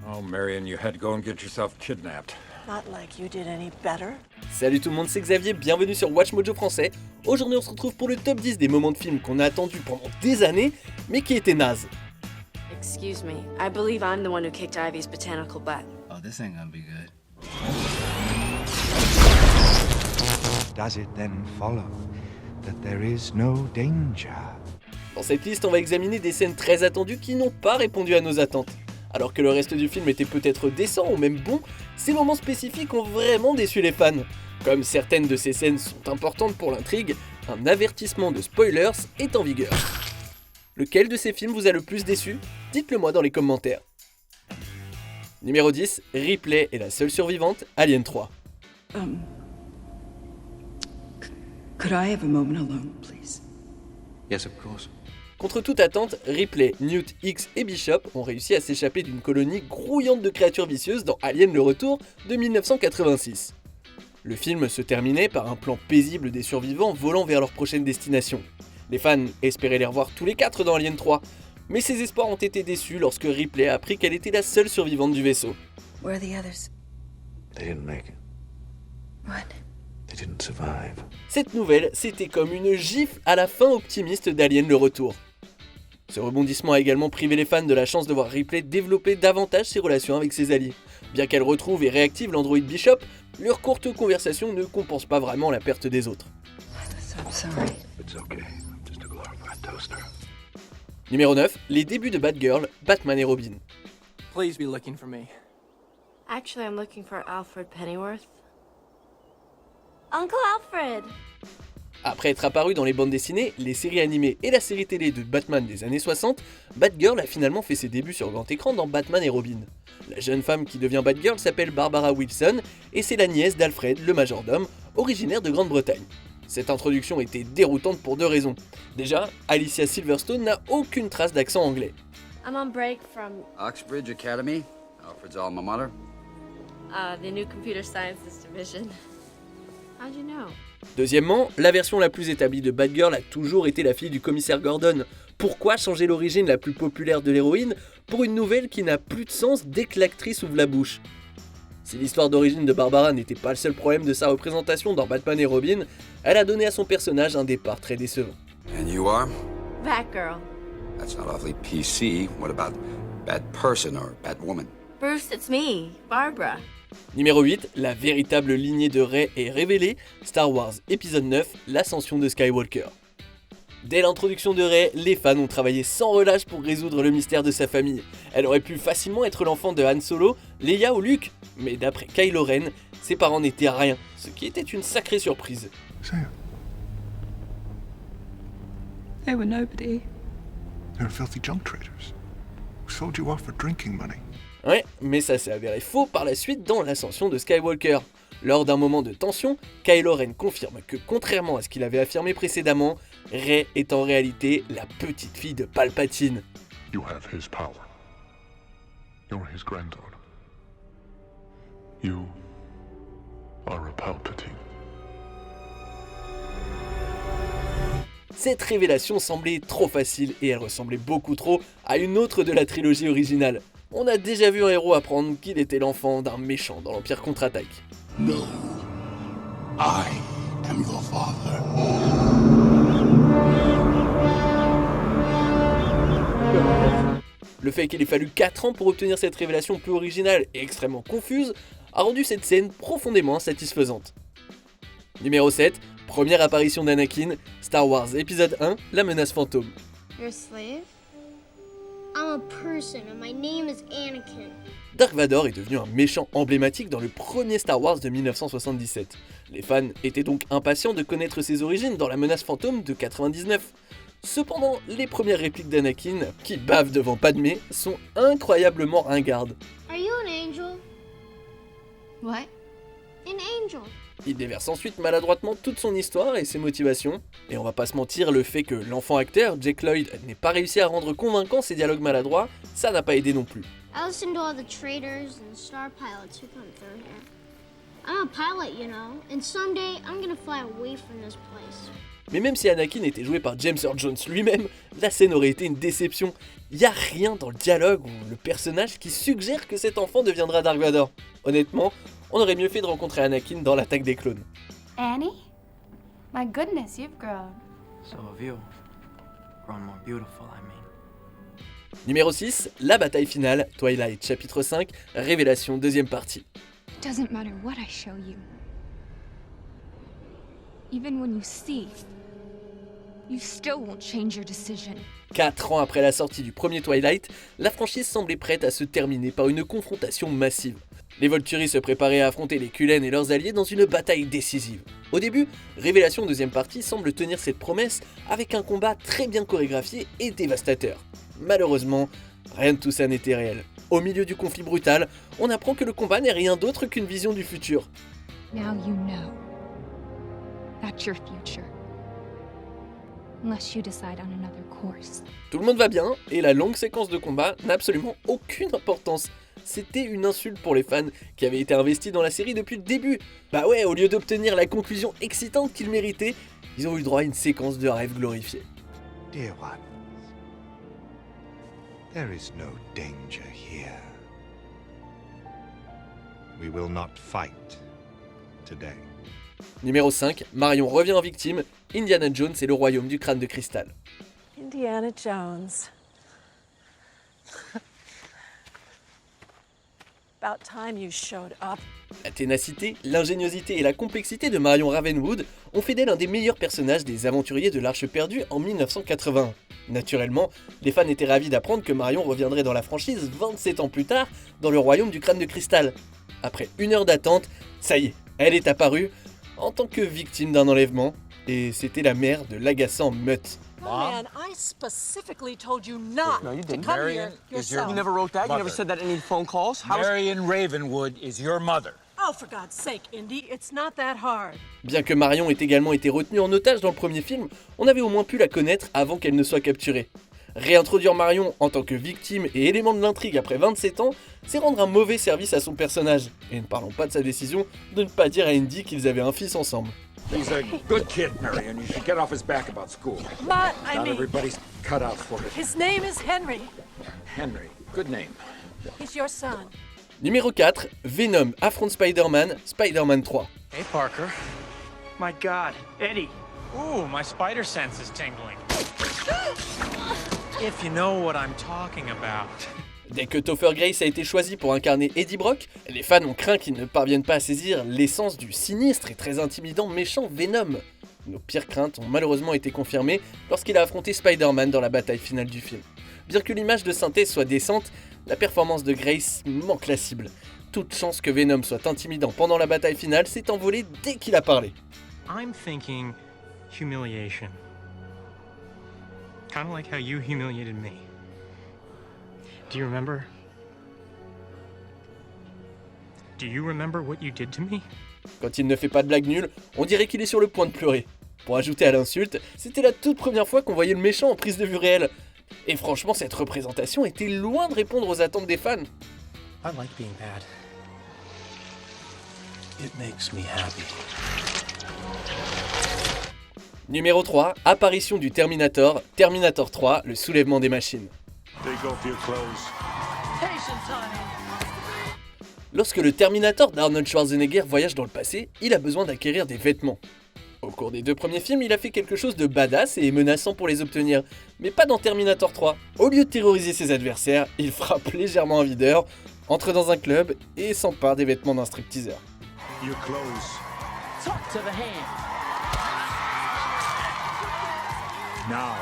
Oh, Marion, you had to go and get yourself kidnapped. Not like you did any better. Salut tout le monde, c'est Xavier, bienvenue sur Watch Mojo français. Aujourd'hui on se retrouve pour le top 10 des moments de film qu'on a attendu pendant des années, mais qui étaient nazes. Excuse me, I believe I'm the one who kicked Ivy's botanical butt. Oh, this ain't gonna be good. Does it then follow that there is no danger? Dans cette liste, on va examiner des scènes très attendues qui n'ont pas répondu à nos attentes. Alors que le reste du film était peut-être décent ou même bon, ces moments spécifiques ont vraiment déçu les fans. Comme certaines de ces scènes sont importantes pour l'intrigue, un avertissement de spoilers est en vigueur. Lequel de ces films vous a le plus déçu? Dites-le moi dans les commentaires. Numéro 10, Ripley est la seule survivante, Alien 3. Could I have a moment alone, please? Yes, of course. Contre toute attente, Ripley, Newt, Hicks et Bishop ont réussi à s'échapper d'une colonie grouillante de créatures vicieuses dans Alien le Retour de 1986. Le film se terminait par un plan paisible des survivants volant vers leur prochaine destination. Les fans espéraient les revoir tous les 4 dans Alien 3, mais ces espoirs ont été déçus lorsque Ripley a appris qu'elle était la seule survivante du vaisseau. Where are the others? They didn't make it. What? They didn't survive. Cette nouvelle, c'était comme une gifle à la fin optimiste d'Alien le Retour. Ce rebondissement a également privé les fans de la chance de voir Ripley développer davantage ses relations avec ses alliés. Bien qu'elle retrouve et réactive l'androïde Bishop, leur courte conversation ne compense pas vraiment la perte des autres. I'm sorry. It's okay. I'm just a glorified toaster. Numéro 9, les débuts de Batgirl, Batman et Robin. Please be looking for me. Actually, I'm looking for Alfred Pennyworth. Uncle Alfred! Après être apparu dans les bandes dessinées, les séries animées et la série télé de Batman des années 60, Batgirl a finalement fait ses débuts sur grand écran dans Batman et Robin. La jeune femme qui devient Batgirl s'appelle Barbara Wilson et c'est la nièce d'Alfred, le majordome, originaire de Grande-Bretagne. Cette introduction était déroutante pour deux raisons. Déjà, Alicia Silverstone n'a aucune trace d'accent anglais. I'm on break from Oxbridge Academy, Alfred's alma mater. the new Computer Sciences Division. How'd you know? Deuxièmement, la version la plus établie de Batgirl a toujours été la fille du commissaire Gordon. Pourquoi changer l'origine la plus populaire de l'héroïne pour une nouvelle qui n'a plus de sens dès que l'actrice ouvre la bouche? Si l'histoire d'origine de Barbara n'était pas le seul problème de sa représentation dans Batman et Robin, elle a donné à son personnage un départ très décevant. And you are? Batgirl. That's not awfully PC. What about bad person or bad woman? Bruce, it's me, Barbara. Numéro 8, la véritable lignée de Rey est révélée, Star Wars épisode 9, l'ascension de Skywalker. Dès l'introduction de Rey, les fans ont travaillé sans relâche pour résoudre le mystère de sa famille. Elle aurait pu facilement être l'enfant de Han Solo, Leia ou Luke, mais d'après Kylo Ren, ses parents n'étaient rien, ce qui était une sacrée surprise. Say it. They were nobody. They're filthy junk traders who sold you off for drinking money. Ouais, mais ça s'est avéré faux par la suite dans l'ascension de Skywalker. Lors d'un moment de tension, Kylo Ren confirme que contrairement à ce qu'il avait affirmé précédemment, Rey est en réalité la petite fille de Palpatine. You have his power. You're his granddaughter. You are a Palpatine. Cette révélation semblait trop facile et elle ressemblait beaucoup trop à une autre de la trilogie originale. On a déjà vu un héros apprendre qu'il était l'enfant d'un méchant dans l'Empire contre-attaque. No. I am your father. Le fait qu'il ait fallu 4 ans pour obtenir cette révélation peu originale et extrêmement confuse a rendu cette scène profondément insatisfaisante. Numéro 7, première apparition d'Anakin, Star Wars épisode 1, la menace fantôme. You're a slave? I'm a person and my name is Anakin. Dark Vador est devenu un méchant emblématique dans le premier Star Wars de 1977. Les fans étaient donc impatients de connaître ses origines dans la menace fantôme de 99. Cependant, les premières répliques d'Anakin, qui bave devant Padmé, sont incroyablement ringardes. Are you an angel? What? An angel. Il déverse ensuite maladroitement toute son histoire et ses motivations. Et on va pas se mentir, le fait que l'enfant acteur, Jake Lloyd, n'ait pas réussi à rendre convaincant ses dialogues maladroits, ça n'a pas aidé non plus. I listen to all the traders and star pilots who come through here. I'm a pilot, you know, and someday I'm gonna fly away from this place. Mais même si Anakin était joué par James Earl Jones lui-même, la scène aurait été une déception. Y a rien dans le dialogue ou le personnage qui suggère que cet enfant deviendra Dark Vador. Honnêtement, on aurait mieux fait de rencontrer Anakin dans l'attaque des clones. Annie? My goodness, you've grown. So have you. Grown more beautiful, I mean. Numéro 6, la bataille finale, Twilight chapitre 5, Révélation deuxième partie. Doesn't matter what I show you. Even when you see, you still won't change your decision. 4 ans après la sortie du premier Twilight, la franchise semblait prête à se terminer par une confrontation massive. Les Volturi se préparaient à affronter les Kullen et leurs alliés dans une bataille décisive. Au début, Révélation deuxième partie semble tenir cette promesse avec un combat très bien chorégraphié et dévastateur. Malheureusement, rien de tout ça n'était réel. Au milieu du conflit brutal, on apprend que le combat n'est rien d'autre qu'une vision du futur. Now you know. That's your future. Unless you decide on another course. Tout le monde va bien, et la longue séquence de combat n'a absolument aucune importance. C'était une insulte pour les fans qui avaient été investis dans la série depuis le début. Bah ouais, au lieu d'obtenir la conclusion excitante qu'ils méritaient, ils ont eu droit à une séquence de rêve glorifiée. Dear ones, there is no danger here. We will not fight today. Numéro 5, Marion revient en victime, Indiana Jones et le royaume du crâne de cristal. Indiana Jones. About time you showed up. La ténacité, l'ingéniosité et la complexité de Marion Ravenwood ont fait d'elle un des meilleurs personnages des aventuriers de l'Arche perdue en 1981. Naturellement, les fans étaient ravis d'apprendre que Marion reviendrait dans la franchise 27 ans plus tard dans le royaume du crâne de cristal. Après 1 heure d'attente, ça y est, elle est apparue en tant que victime d'un enlèvement, et c'était la mère de l'agaçant Mutt. Oh man, I specifically told you not No, you to didn't. come Marion here is your- yourself. You never wrote that? You never Mother. said that in any phone calls? How is... Marion Ravenwood is your mother. Oh, for God's sake, Indy, it's not that hard. Bien que Marion ait également été retenue en otage dans le premier film, on avait au moins pu la connaître avant qu'elle ne soit capturée. Réintroduire Marion en tant que victime et élément de l'intrigue après 27 ans, c'est rendre un mauvais service à son personnage. Et ne parlons pas de sa décision de ne pas dire à Indy qu'ils avaient un fils ensemble. He's a good kid, Marion. You should get off his back about school. But, I Not mean, everybody's cut out for it. his name is Henry. Henry, good name. He's your son. Numéro 4, Venom affronte Spider-Man, Spider-Man 3. Hey, Parker. My God, Eddie. Ooh, my spider sense is tingling. If you know what I'm talking about. Dès que Topher Grace a été choisi pour incarner Eddie Brock, les fans ont craint qu'il ne parvienne pas à saisir l'essence du sinistre et très intimidant méchant Venom. Nos pires craintes ont malheureusement été confirmées lorsqu'il a affronté Spider-Man dans la bataille finale du film. Bien que l'image de synthèse soit décente, la performance de Grace manque la cible. Toute chance que Venom soit intimidant pendant la bataille finale s'est envolée dès qu'il a parlé. I'm thinking humiliation. Kind of like how you humiliated me. Do you remember? Do you remember what you did to me? Quand il ne fait pas de blague nulle, on dirait qu'il est sur le point de pleurer. Pour ajouter à l'insulte, c'était la toute première fois qu'on voyait le méchant en prise de vue réelle. Et franchement, cette représentation était loin de répondre aux attentes des fans. I like being bad. It makes me happy. Numéro 3, apparition du Terminator, Terminator 3, le soulèvement des machines. Take off your clothes. Patient time. Lorsque le Terminator d'Arnold Schwarzenegger voyage dans le passé, il a besoin d'acquérir des vêtements. Au cours des 2 premiers films, il a fait quelque chose de badass et menaçant pour les obtenir, mais pas dans Terminator 3. Au lieu de terroriser ses adversaires, il frappe légèrement un videur, entre dans un club et s'empare des vêtements d'un stripteaseur. Your clothes. Talk to the hand. Now.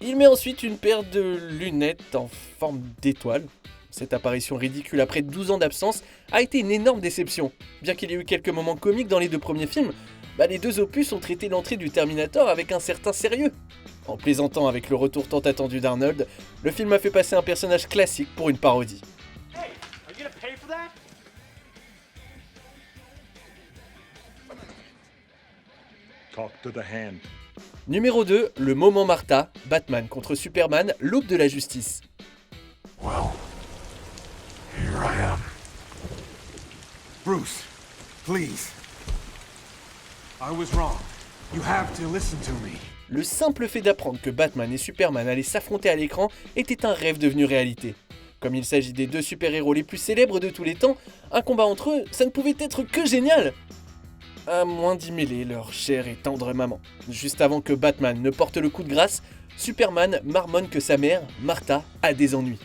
Il met ensuite une paire de lunettes en forme d'étoile. Cette apparition ridicule après 12 ans d'absence a été une énorme déception. Bien qu'il y ait eu quelques moments comiques dans les 2 premiers films, les 2 opus ont traité l'entrée du Terminator avec un certain sérieux. En plaisantant avec le retour tant attendu d'Arnold, le film a fait passer un personnage classique pour une parodie. Hey, are you gonna pay for that? Talk to the hand. Numéro 2, le moment Martha, Batman contre Superman, l'aube de la justice. Well, here I am. Bruce, please. I was wrong. You have to listen to me. Le simple fait d'apprendre que Batman et Superman allaient s'affronter à l'écran était un rêve devenu réalité. Comme il s'agit des deux super-héros les plus célèbres de tous les temps, un combat entre eux, ça ne pouvait être que génial! À moins d'y mêler leur chère et tendre maman. Juste avant que Batman ne porte le coup de grâce, Superman marmonne que sa mère, Martha, a des ennuis.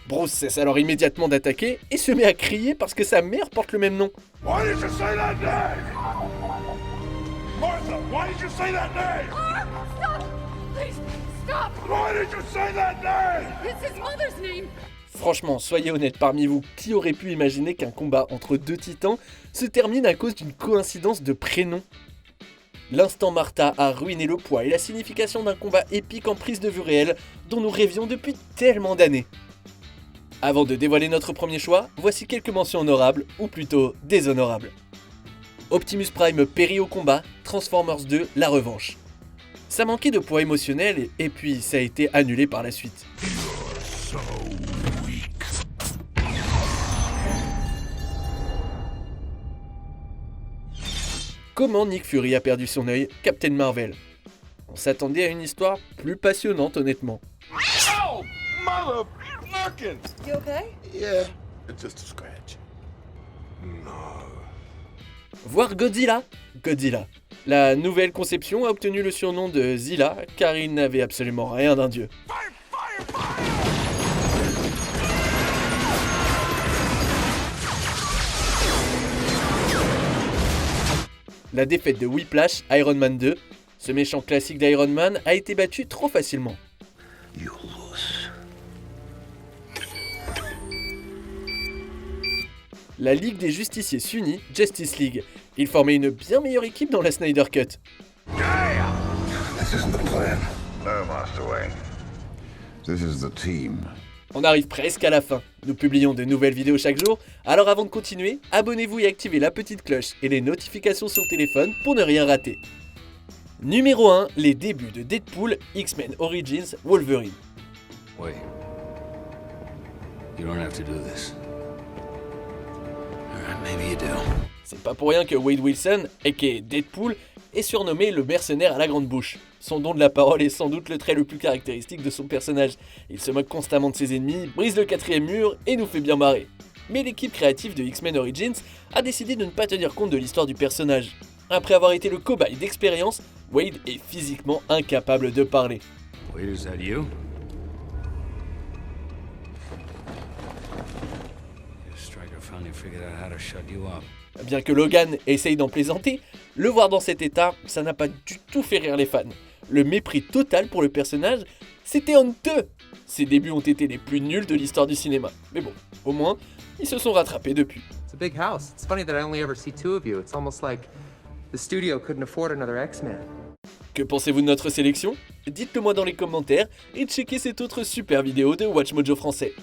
Bruce cesse alors immédiatement d'attaquer et se met à crier parce que sa mère porte le même nom. Why did you say that name? Martha, why did you say that name? Stop! Please, stop! Why did you say that name? It's his mother's name! Franchement, soyez honnêtes parmi vous, qui aurait pu imaginer qu'un combat entre deux titans se termine à cause d'une coïncidence de prénoms? L'instant Martha a ruiné le poids et la signification d'un combat épique en prise de vue réelle dont nous rêvions depuis tellement d'années. Avant de dévoiler notre premier choix, voici quelques mentions honorables, ou plutôt déshonorables. Optimus Prime périt au combat, Transformers 2, la revanche. Ça manquait de poids émotionnel et puis ça a été annulé par la suite. Comment Nick Fury a perdu son œil, Captain Marvel? On s'attendait à une histoire plus passionnante honnêtement. Oh, motherfucking! You okay? Yeah, it's just a scratch. No. Voir Godzilla? Godzilla. La nouvelle conception a obtenu le surnom de Zilla car il n'avait absolument rien d'un dieu. La défaite de Whiplash, Iron Man 2, ce méchant classique d'Iron Man a été battu trop facilement. La Ligue des Justiciers s'unit, Justice League. Ils formaient une bien meilleure équipe dans la Snyder Cut. This isn't the plan. No, Master Wayne. This is the team. On arrive presque à la fin. Nous publions de nouvelles vidéos chaque jour, alors avant de continuer, abonnez-vous et activez la petite cloche et les notifications sur téléphone pour ne rien rater. Numéro 1, les débuts de Deadpool, X-Men Origins, Wolverine. Wait. You don't have to do this. Alright, maybe you do. C'est pas pour rien que Wade Wilson, aka Deadpool, est surnommé le mercenaire à la grande bouche. Son don de la parole est sans doute le trait le plus caractéristique de son personnage. Il se moque constamment de ses ennemis, brise le quatrième mur et nous fait bien marrer. Mais l'équipe créative de X-Men Origins a décidé de ne pas tenir compte de l'histoire du personnage. Après avoir été le cobaye d'expérience, Wade est physiquement incapable de parler. Wait, is that you? Stryker finally figured out how to shut you up. Bien que Logan essaye d'en plaisanter, le voir dans cet état, ça n'a pas du tout fait rire les fans. Le mépris total pour le personnage, c'était honteux. Ses débuts ont été les plus nuls de l'histoire du cinéma. Mais bon, au moins, ils se sont rattrapés depuis. It's a big house. It's funny that I only ever see two of you. It's almost like the studio couldn't afford another X-Men. Que pensez-vous de notre sélection? Dites-le moi dans les commentaires et checkez cette autre super vidéo de Watch Mojo français.